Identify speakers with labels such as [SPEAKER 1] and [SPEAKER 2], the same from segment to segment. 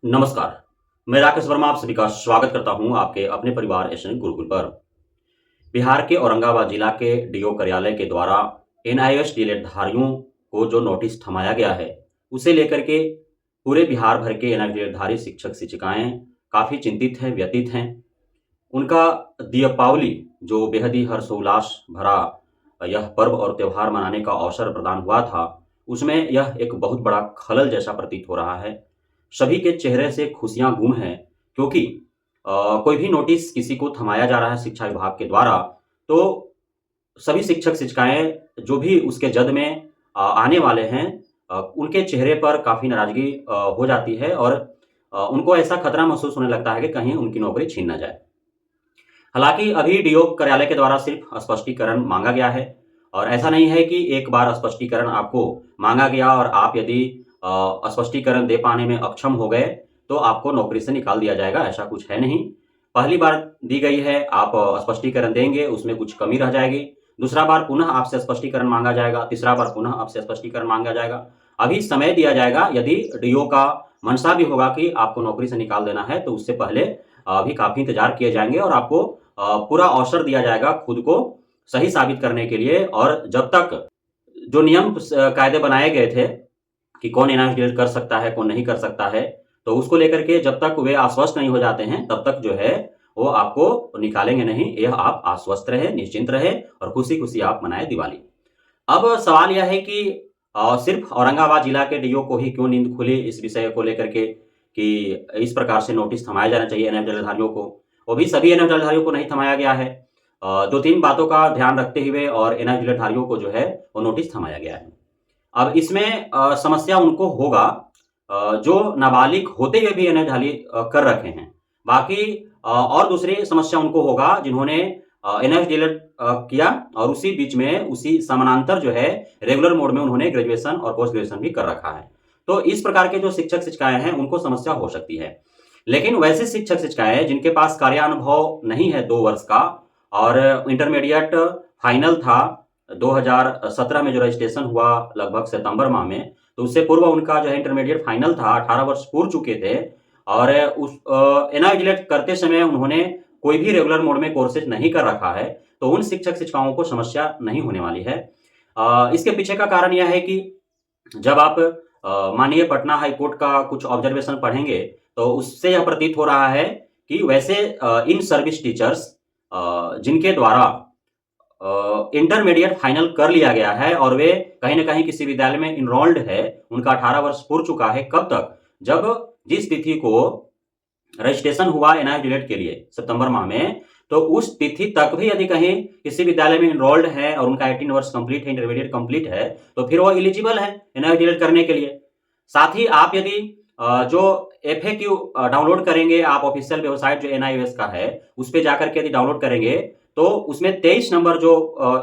[SPEAKER 1] नमस्कार। मैं राकेश वर्मा आप सभी का स्वागत करता हूं आपके अपने परिवार एसएन गुरुकुल पर। बिहार के औरंगाबाद जिला के डीओ कार्यालय के द्वारा एनआईएस डीएलएड धारियों को जो नोटिस थमाया गया है, उसे लेकर के पूरे बिहार भर के एनआईएस डीएलएड धारी शिक्षक शिक्षिकाएं काफ़ी चिंतित हैं, व्यथित हैं। उनका दीपावली जो बेहद ही हर्षोल्लास भरा यह पर्व और त्योहार मनाने का अवसर प्रदान हुआ था, उसमें यह एक बहुत बड़ा खलल जैसा प्रतीत हो रहा है। सभी के चेहरे से खुशियां गुम हैं, क्योंकि कोई भी नोटिस किसी को थमाया जा रहा है शिक्षा विभाग के द्वारा, तो सभी शिक्षक शिक्षिकाएं जो भी उसके जद में आने वाले हैं, उनके चेहरे पर काफ़ी नाराजगी हो जाती है और उनको ऐसा खतरा महसूस होने लगता है कि कहीं उनकी नौकरी छीन ना जाए। हालांकि अभी डीओ कार्यालय के द्वारा सिर्फ स्पष्टीकरण मांगा गया है और ऐसा नहीं है कि एक बार स्पष्टीकरण आपको मांगा गया और आप यदि स्पष्टीकरण दे पाने में अक्षम हो गए तो आपको नौकरी से निकाल दिया जाएगा, ऐसा कुछ है नहीं। पहली बार दी गई है, आप स्पष्टीकरण देंगे, उसमें कुछ कमी रह जाएगी, दूसरा बार पुनः आपसे स्पष्टीकरण मांगा जाएगा, तीसरा बार पुनः आपसे स्पष्टीकरण मांगा जाएगा। अभी समय दिया जाएगा, यदि डीओ का मंशा भी होगा कि आपको नौकरी से निकाल देना है तो उससे पहले अभी काफ़ी इंतजार किए जाएंगे और आपको पूरा अवसर दिया जाएगा खुद को सही साबित करने के लिए। और जब तक जो नियम कायदे बनाए गए थे कि कौन एनआईएस डीएलएड कर सकता है, कौन नहीं कर सकता है, तो उसको लेकर के जब तक वे आश्वस्त नहीं हो जाते हैं, तब तक जो है वो आपको निकालेंगे नहीं। यह आप आश्वस्त रहे, निश्चिंत रहे और खुशी-खुशी आप मनाएँ दिवाली। अब सवाल यह है कि सिर्फ औरंगाबाद जिला के डीओ को ही क्यों नींद खुली इस विषय को लेकर के कि इस प्रकार से नोटिस थमाया जाना चाहिए एनआईएस डीएलएड-धारियों को। वो भी सभी एनआईएस डीएलएड-धारियों को नहीं थमाया गया है। 2-3 बातों का ध्यान रखते हुए और एनआईएस डीएलएड-धारियों को जो है वो नोटिस थमाया गया है। अब इसमें समस्या उनको होगा जो नाबालिग होते हुए भी एनआईएस कर रखे हैं। बाकी और दूसरी समस्या उनको होगा जिन्होंने एनआईएस डीएलएड किया और उसी बीच में उसी समानांतर जो है रेगुलर मोड में उन्होंने ग्रेजुएशन और पोस्ट ग्रेजुएशन भी कर रखा है। तो इस प्रकार के जो शिक्षक शिक्षिकाएं हैं उनको समस्या हो सकती है। लेकिन वैसे शिक्षक शिक्षिकाएं जिनके पास कार्यानुभव नहीं है 2 वर्ष का और इंटरमीडिएट फाइनल था 2017 में जो रजिस्ट्रेशन हुआ लगभग सितंबर माह में, तो उससे पूर्व उनका जो है इंटरमीडिएट फाइनल था, 18 वर्ष पूर चुके थे और उस एनआईएस डीएलएड करते समय उन्होंने कोई भी रेगुलर मोड में कोर्सेज नहीं कर रखा है, तो उन शिक्षक शिक्षिकाओं को समस्या नहीं होने वाली है। इसके पीछे का कारण यह है कि जब आप माननीय पटना हाई कोर्ट का कुछ ऑब्जर्वेशन पढ़ेंगे, तो उससे यह प्रतीत हो रहा है कि वैसे इन सर्विस टीचर्स जिनके द्वारा इंटरमीडिएट फाइनल कर लिया गया है और वे कहीं न कहीं किसी विद्यालय में इनरोल्ड है, उनका 18 वर्ष पूर चुका है, कब तक? जब जिस तिथि को रजिस्ट्रेशन हुआ एनआईएस डीएलएड के लिए सितंबर माह में, तो उस तिथि तक भी यदि कहीं किसी विद्यालय में इनरोल्ड है और उनका 18 वर्ष कंप्लीट है, इंटरमीडिएट कंप्लीट है, तो फिर वो एलिजिबल है एनआईएस डीएलएड करने के लिए। साथ ही आप यदि जो एफएक्यू डाउनलोड करेंगे, आप ऑफिशियल वेबसाइट जो एनआईएस का है, उस पे जाकर के यदि डाउनलोड करेंगे, तो उसमें 23 नंबर जो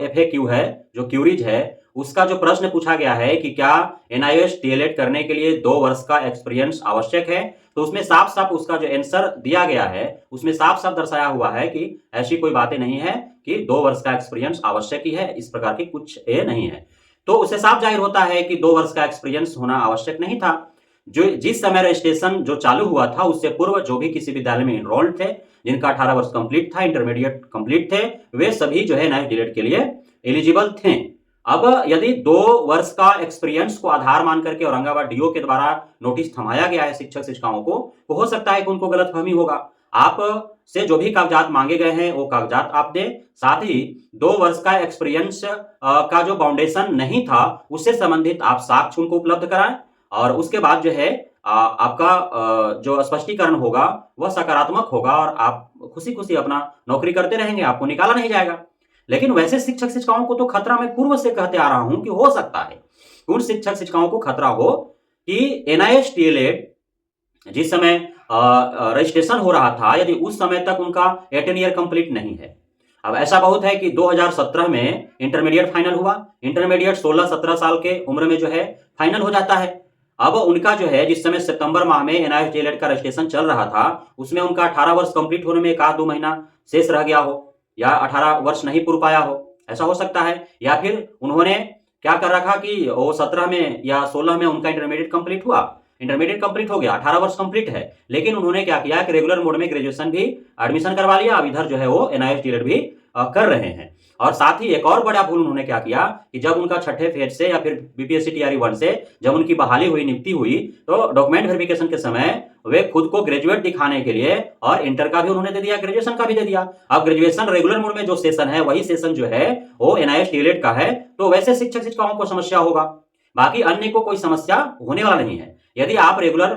[SPEAKER 1] एफएक्यू है, जो क्यूरीज है, उसका जो प्रश्न पूछा गया है कि क्या एनआईएस डीएलएड करने के लिए 2 वर्ष का एक्सपीरियंस आवश्यक है, तो उसमें साफ-साफ उसका जो आंसर दिया गया है, उसमें साफ-साफ दर्शाया हुआ है कि ऐसी कोई बातें नहीं है कि 2 वर्ष का एक्सपीरियंस आवश्यक ही है, इस प्रकार की कुछ ये नहीं है। तो उससे साफ जाहिर होता है कि 2 वर्ष का एक्सपीरियंस होना आवश्यक नहीं था। जो जिस समय रजिस्ट्रेशन जो चालू हुआ था, उससे पूर्व जो भी किसी विद्यालय में एनरोल्ड थे, जिनका 18 वर्ष कंप्लीट था, इंटरमीडिएट कंप्लीट थे, वे सभी जो है एनआईएस डीएलएड के लिए एलिजिबल थे। अब यदि 2 वर्ष का एक्सपीरियंस को आधार मान करके औरंगाबाद डीओ के द्वारा नोटिस थमाया गया है शिक्षक शिक्षिकाओं को, तो हो सकता है कि उनको गलतफहमी होगा। आप से जो भी कागजात मांगे गए हैं वो कागजात आप दें, साथ ही 2 वर्ष का एक्सपीरियंस का जो फाउंडेशन नहीं था, उससे संबंधित आप साक्ष्य उनको उपलब्ध कराएं और उसके बाद जो है आपका जो स्पष्टीकरण होगा वह सकारात्मक होगा और आप खुशी-खुशी अपना नौकरी करते रहेंगे, आपको निकाला नहीं जाएगा। लेकिन वैसे शिक्षक शिक्षिकाओं को तो खतरा मैं पूर्व से कहते आ रहा हूं कि हो सकता है उन शिक्षक शिक्षिकाओं को खतरा हो कि एनआईएस डीएलएड जिस समय रजिस्ट्रेशन हो रहा था, यदि उस समय तक उनका 18 ईयर कंप्लीट नहीं है। अब ऐसा बहुत है कि 2017 में इंटरमीडिएट फाइनल हुआ, इंटरमीडिएट 16-17 साल के उम्र में जो है फाइनल हो जाता है। अब उनका जो है जिस समय सितंबर माह में एनआईएस डीएलएड का रजिस्ट्रेशन चल रहा था, उसमें उनका 18 वर्ष कंप्लीट होने में 1-2 महीना शेष रह गया हो या 18 वर्ष नहीं पूर पाया हो, ऐसा हो सकता है। या फिर उन्होंने क्या कर रखा कि वो 17 में या 16 में उनका इंटरमीडिएट कंप्लीट हुआ, इंटरमीडिएट कंप्लीट हो गया, 18 वर्ष कंप्लीट है, लेकिन उन्होंने क्या किया कि रेगुलर मोड में ग्रेजुएशन भी एडमिशन करवा लिया। अब इधर जो है वो एनआईएस डीएलएड भी कर रहे हैं। और साथ ही एक और बड़ा भूल उन्होंने क्या किया कि जब उनका छठे फेज से या फिर बीपीएससी टीआरई 1 से जब उनकी बहाली हुई, नियुक्ति हुई, तो डॉक्यूमेंट वेरिफिकेशन के समय वे खुद को ग्रेजुएट दिखाने के लिए और इंटर का भी उन्होंने दे दिया, ग्रेजुएशन का भी दे दिया। अब ग्रेजुएशन रेगुलर मोड में जो सेशन है वही सेशन जो है वो एनआईएस डीएलएड का है, तो वैसे शिक्षक शिक्षिकाओं को समस्या होगा, बाकी अन्य को कोई समस्या होने वाला नहीं है। यदि आप रेगुलर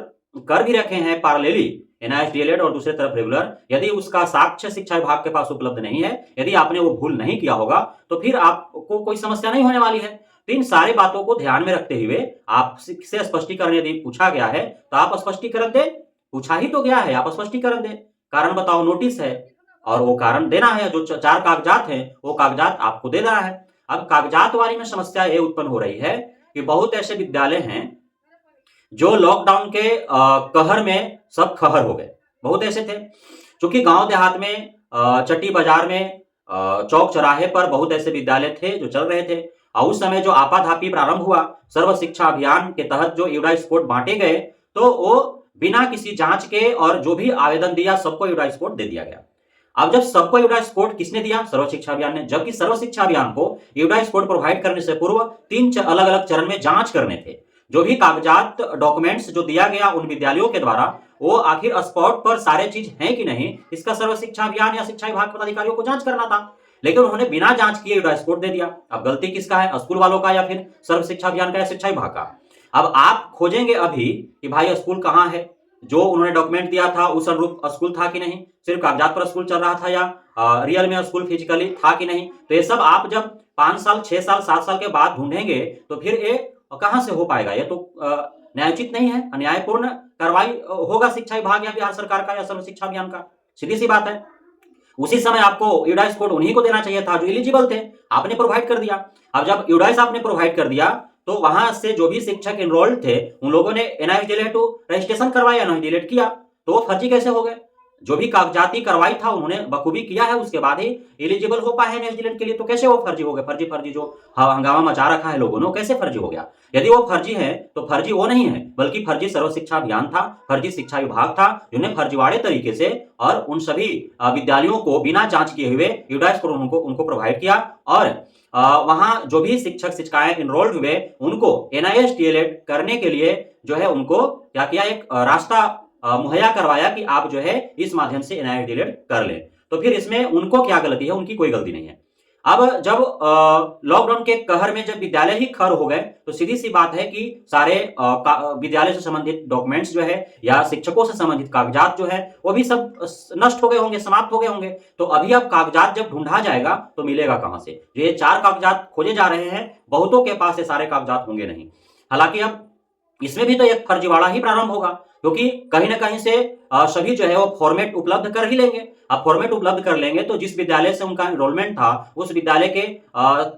[SPEAKER 1] कर भी रखे हैं पैरेलली एनआईएस डीएलएड और दूसरी तरफ रेगुलर, यदि उसका साक्ष्य शिक्षा विभाग के पास उपलब्ध नहीं है, यदि आपने वो भूल नहीं किया होगा, तो फिर आपको कोई समस्या नहीं होने वाली है। तो इन सारी बातों को ध्यान में रखते हुए आपसे स्पष्टीकरण यदि पूछा गया है तो आप स्पष्टीकरण दें। पूछा ही तो गया है, आप स्पष्टीकरण दें, कारण बताओ नोटिस है और वो कारण देना है। जो 4 कागजात हैं वो कागजात आपको देना है। अब कागजात वाली में समस्या ये उत्पन्न हो रही है कि बहुत ऐसे विद्यालय हैं जो लॉकडाउन के कहर में सब खहर हो गए। बहुत ऐसे थे, क्योंकि गांव देहात में चट्टी बाजार में चौक चौराहे पर बहुत ऐसे विद्यालय थे जो चल रहे थे। और उस समय जो आपाधापी प्रारंभ हुआ सर्व शिक्षा अभियान के तहत जो यूडाइस कोड बांटे गए, तो वो बिना किसी जांच के और जो भी आवेदन दिया सबको यूडाइस कोड दे दिया गया। अब जब सबको यूडाइस कोड किसने दिया? सर्व शिक्षा अभियान ने। जबकि सर्व शिक्षा अभियान को यूडाइस कोड प्रोवाइड करने से पूर्व 3 अलग अलग चरण में जांच करने थे। जो भी कागजात डॉक्यूमेंट्स जो दिया गया उन विद्यालयों के द्वारा, वो आखिर स्पॉट पर सारे चीज हैं कि नहीं, इसका सर्व शिक्षा अभियान या शिक्षा विभाग पदाधिकारियों को जांच करना था। लेकिन उन्होंने बिना जांच किए यूडाइस कोड दे दिया। अब गलती किसका है? स्कूल वालों का, या फिर सर्व शिक्षा अभियान का, या शिक्षा विभाग का? अब आप खोजेंगे अभी कि भाई स्कूल कहां है, जो उन्होंने डॉक्यूमेंट दिया था उस अनुरूप स्कूल था कि नहीं, सिर्फ कागजात पर स्कूल चल रहा था या रियल में स्कूल फिजिकली था कि नहीं। तो ये सब आप जब 5 साल 6 साल 7 साल के बाद ढूंढेंगे तो फिर ये कहां से हो पाएगा? ये तो न्यायोचित नहीं है, अन्यायपूर्ण कार्रवाई होगा शिक्षा विभाग या बिहार सरकार का या सर्व शिक्षा अभियान का। सीधी सी बात है। उसी समय आपको यूडाइस कोड उन्हीं को देना चाहिए था जो एलिजिबल थे, आपने प्रोवाइड कर दिया। अब जब यूडाइस आपने प्रोवाइड कर दिया तो वहां से जो भी शिक्षक एनरोल्ड थे उन लोगों ने एनआईएस डीएलएड रजिस्ट्रेशन करवाया, एनआईएस डीएलएड किया, तो वो फर्जी कैसे हो गए? जो भी कागजाती कार्रवाई था उन्होंने बखूबी किया है, उसके बाद ही एलिजिबल हो पाए एनआईएस डीएलएड के लिए, तो कैसे वो फर्जी हो गए? फर्जी जो हंगामा मचा रखा है लोगों ने, कैसे फर्जी हो गया? यदि वो फर्जी है तो फर्जी वो नहीं है, बल्कि फर्जी सर्व शिक्षा अभियान था, फर्जी शिक्षा विभाग था, जिन्हें फर्जीवाड़े तरीके से और उन सभी विद्यालयों को बिना जांच किए हुए यूडाइस कोड उनको प्रोवाइड किया। और वहां जो भी शिक्षक शिक्षिकाएं एनरोल्ड हुए उनको एनआईएस डीएलएड करने के लिए जो है उनको क्या किया, एक रास्ता मुहैया करवाया कि आप जो है इस माध्यम से एनआईएस डीएलएड कर लें। तो फिर इसमें उनको क्या गलती है? उनकी कोई गलती नहीं है। अब जब लॉकडाउन के कहर में जब विद्यालय ही खर हो गए तो सीधी सी बात है कि सारे विद्यालय से संबंधित डॉक्यूमेंट्स जो है या शिक्षकों से संबंधित कागजात जो है वो भी सब नष्ट हो गए होंगे, समाप्त हो गए होंगे। तो अभी अब कागजात जब ढूंढा जाएगा तो मिलेगा कहां से? जो ये 4 कागजात खोजे जा रहे हैं, बहुतों के पास ये सारे कागजात होंगे नहीं। हालांकि अब इसमें भी तो एक फर्जीवाड़ा ही प्रारंभ होगा, क्योंकि कहीं ना कहीं से सभी जो है वो फॉर्मेट उपलब्ध कर ही लेंगे। अब फॉर्मेट उपलब्ध कर लेंगे तो जिस विद्यालय से उनका एनरोलमेंट था उस विद्यालय के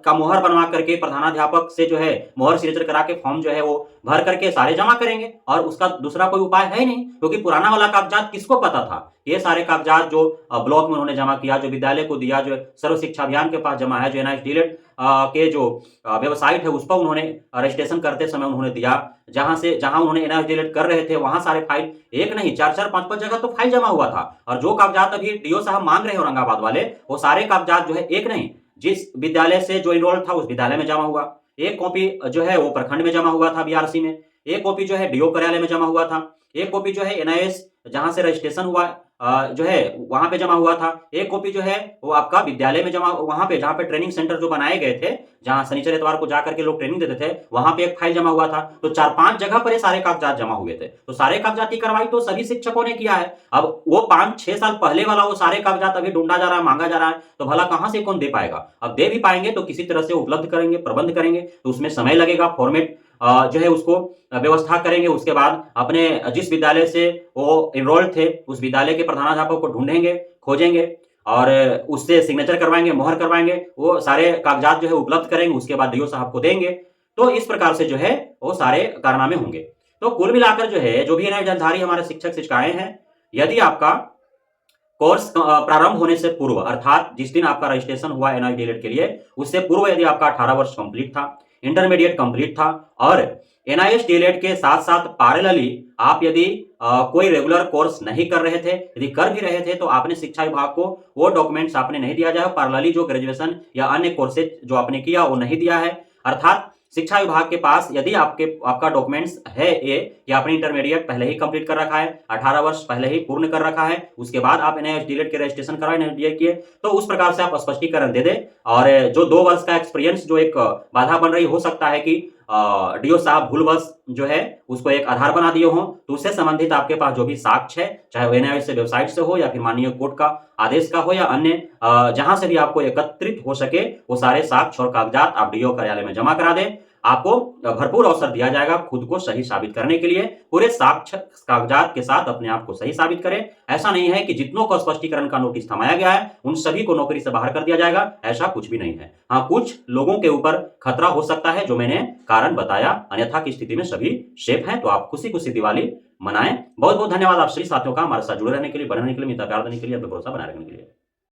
[SPEAKER 1] का मोहर बनवा करके प्रधानाध्यापक से जो है मोहर सिग्नेचर करा के फॉर्म जो है वो भर करके सारे जमा करेंगे, और उसका दूसरा कोई उपाय है ही नहीं। क्योंकि पुराना वाला कागजात किसको पता था? ये सारे कागजात जो ब्लॉक में उन्होंने जमा किया, जो विद्यालय को दिया, जो सर्व शिक्षा अभियान के पास जमा है, जो एनआईएस डीएलएड के जो वेबसाइट है उस पर उन्होंने रजिस्ट्रेशन करते समय उन्होंने दिया, जहां उन्होंने एनआईएस डीएलएड कर रहे थे वहां सारे फाइल, एक नहीं 4-4 5-5 जगह तो फाइल जमा हुआ था। और जो कागजात अभी डीओ साहब मांग रहे हैं औरंगाबाद वाले, वो सारे कागजात जो है एक नहीं, जिस विद्यालय से जो एनरोल्ड था उस विद्यालय में जमा हुआ, एक कॉपी जो है वो प्रखंड में जमा हुआ था बीआरसी में, एक कॉपी जो है डीओ कार्यालय में जमा हुआ था, एक कॉपी जो है एनआईएस जहां से रजिस्ट्रेशन हुआ जो है वहां पे जमा हुआ था, एक कॉपी जो है वो आपका विद्यालय में जमा, वहां पे जहां पे ट्रेनिंग सेंटर जो बनाए गए थे, जहां शनिचर इतवार को जाकर के लोग ट्रेनिंग देते थे, वहां पे एक फाइल जमा हुआ था। तो 4-5 जगह पर ये सारे कागजात जमा हुए थे। तो सारे कागजात की कार्रवाई तो सभी शिक्षकों ने किया है। अब वो 5-6 साल पहले वाला वो सारे कागजात अभी ढूंढा जा रहा है, मांगा जा रहा है, तो भला कहां से कौन दे पाएगा? अब दे भी पाएंगे तो किसी तरह से उपलब्ध करेंगे, प्रबंध करेंगे, तो उसमें समय लगेगा, फॉर्मेट जो है उसको व्यवस्था करेंगे। उसके बाद अपने जिस विद्यालय से वो एनरोल्ड थे उस विद्यालय के प्रधानाध्यापक को ढूंढेंगे, खोजेंगे और उससे सिग्नेचर करवाएंगे, मोहर करवाएंगे, वो सारे कागजात जो है उपलब्ध करेंगे, उसके बाद डीओ साहब को देंगे। तो इस प्रकार से जो है वो सारे कारनामे होंगे। तो कुल मिलाकर जो है जो भी एनआईएस जलधारी हमारे शिक्षक शिक्षिकाएं हैं, यदि आपका कोर्स प्रारंभ होने से पूर्व, अर्थात जिस दिन आपका रजिस्ट्रेशन हुआ एनआईएस डीएलएड के लिए, उससे पूर्व यदि आपका 18 वर्ष कंप्लीट था, इंटरमीडिएट कंप्लीट था और एनआईएस डीएलएड के साथ साथ पैरेलली आप यदि कोई रेगुलर कोर्स नहीं कर रहे थे, यदि कर भी रहे थे तो आपने शिक्षा विभाग को वो डॉक्यूमेंट्स आपने नहीं दिया जाए, पैरेलली जो ग्रेजुएशन या अन्य कोर्सेज जो आपने किया वो नहीं दिया है। अर्थात शिक्षा विभाग के पास यदि आपका डॉक्यूमेंट्स है ये कि आपने इंटरमीडिएट पहले ही कंप्लीट कर रखा है, 18 वर्ष पहले ही पूर्ण कर रखा है, उसके बाद आप एनआईएस डीएलएड के रजिस्ट्रेशन कराए, नहीं किए, तो उस प्रकार से आप स्पष्टीकरण दे दे। और जो 2 वर्ष का एक्सपीरियंस जो एक बाधा बन रही हो सकता है कि डीओ साहब भूलवश जो है उसको एक आधार बना दिए हो, तो उससे संबंधित आपके पास जो भी साक्ष्य है, चाहे वो एनआईएस से वेबसाइट से हो या फिर माननीय कोर्ट का आदेश का हो या अन्य जहां से भी आपको एकत्रित हो सके, वो सारे साक्ष्य और कागजात आप डीओ कार्यालय में जमा करा दें। आपको भरपूर अवसर दिया जाएगा खुद को सही साबित करने के लिए। पूरे साक्ष्य कागजात के साथ अपने आप को सही साबित करें। ऐसा नहीं है कि जितनों को स्पष्टीकरण का नोटिस थमाया गया है उन सभी को नौकरी से बाहर कर दिया जाएगा, ऐसा कुछ भी नहीं है। हाँ, कुछ लोगों के ऊपर खतरा हो सकता है जो मैंने कारण बताया, अन्यथा की स्थिति में सभी सेफ हैं। तो आप खुशी खुशी दिवाली मनाएं। बहुत बहुत धन्यवाद आप सभी साथियों का हमारे साथ जुड़े रहने के लिए, बने रहने के लिए, मित्रता देने के लिए, अपना भरोसा बनाए रखने के लिए।